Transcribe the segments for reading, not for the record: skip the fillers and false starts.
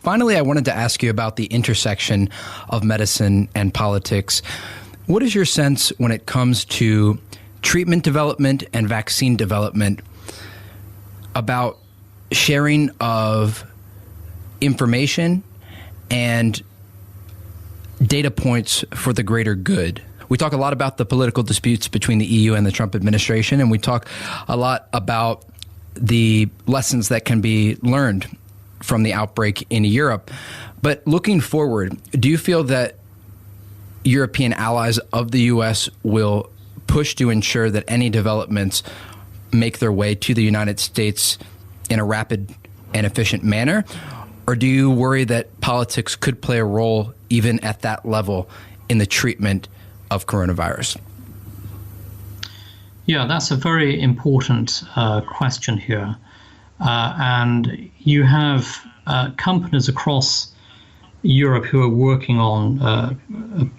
finally, I wanted to ask you about the intersection of medicine and politics. What is your sense when it comes to treatment development and vaccine development about sharing of information and data points for the greater good? We talk a lot about the political disputes between the EU and the Trump administration, and we talk a lot about the lessons that can be learned from the outbreak in Europe. But looking forward, do you feel that European allies of the U.S. will push to ensure that any developments make their way to the United States in a rapid and efficient manner? Or do you worry that politics could play a role even at that level in the treatment of coronavirus? Yeah, that's a very important question here. And you have companies across Europe who are working on a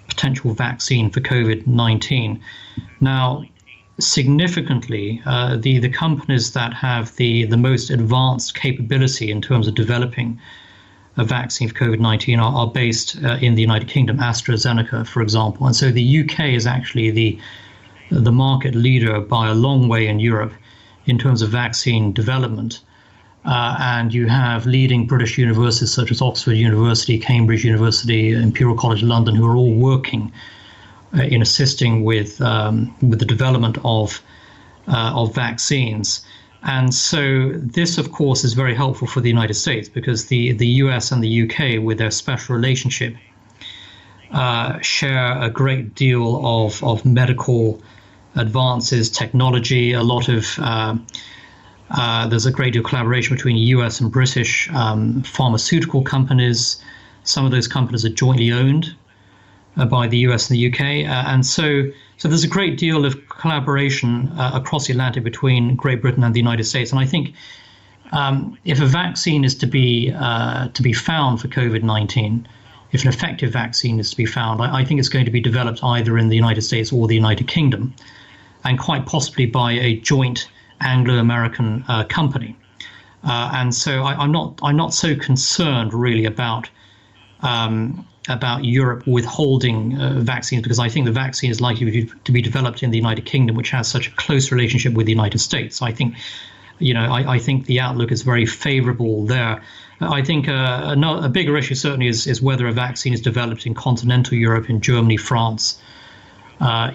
potential vaccine for COVID-19. Now, significantly, the companies that have the most advanced capability in terms of developing a vaccine for COVID-19 are based in the United Kingdom, AstraZeneca, for example. And so the UK is actually the market leader by a long way in Europe in terms of vaccine development. And you have leading British universities such as Oxford University, Cambridge University, Imperial College London, who are all working in assisting with the development of vaccines. And so this, of course, is very helpful for the United States because the US and the UK, with their special relationship, share a great deal of medical advances, technology, a lot of there's a great deal of collaboration between US and British pharmaceutical companies. Some of those companies are jointly owned by the US and the UK. And so there's a great deal of collaboration across the Atlantic between Great Britain and the United States. And I think if a vaccine is to be found for COVID-19, if an effective vaccine is to be found, I think it's going to be developed either in the United States or the United Kingdom, and quite possibly by a joint Anglo-American company. And so I'm not so concerned really about Europe withholding vaccines, because I think the vaccine is likely to be developed in the United Kingdom, which has such a close relationship with the United States. I think, I think the outlook is very favorable there. I think a bigger issue certainly is whether a vaccine is developed in continental Europe, in Germany, France,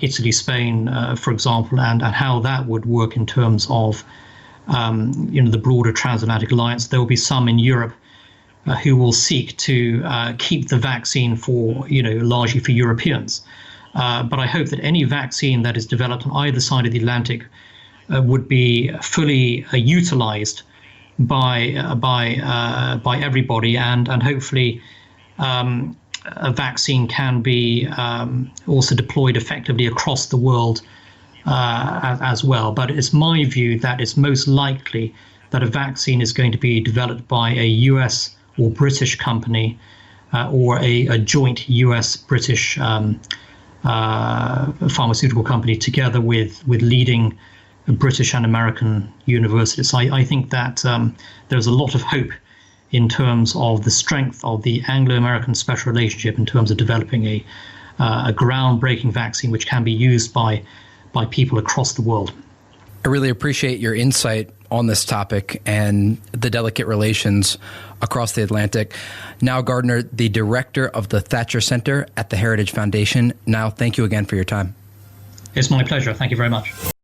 Italy, Spain, for example, and how that would work in terms of the broader transatlantic alliance. There will be some in Europe who will seek to keep the vaccine for, largely for Europeans. But I hope that any vaccine that is developed on either side of the Atlantic would be fully utilized by everybody, and hopefully a vaccine can be also deployed effectively across the world as well. But it's my view that it's most likely that a vaccine is going to be developed by a US or British company, or a joint US-British pharmaceutical company together with leading British and American universities. So I think that there's a lot of hope in terms of the strength of the Anglo-American special relationship in terms of developing a groundbreaking vaccine which can be used by people across the world. I really appreciate your insight on this topic and the delicate relations across the Atlantic. Nile Gardiner, the director of the Thatcher Center at the Heritage Foundation. Nile, thank you again for your time. It's my pleasure. Thank you very much.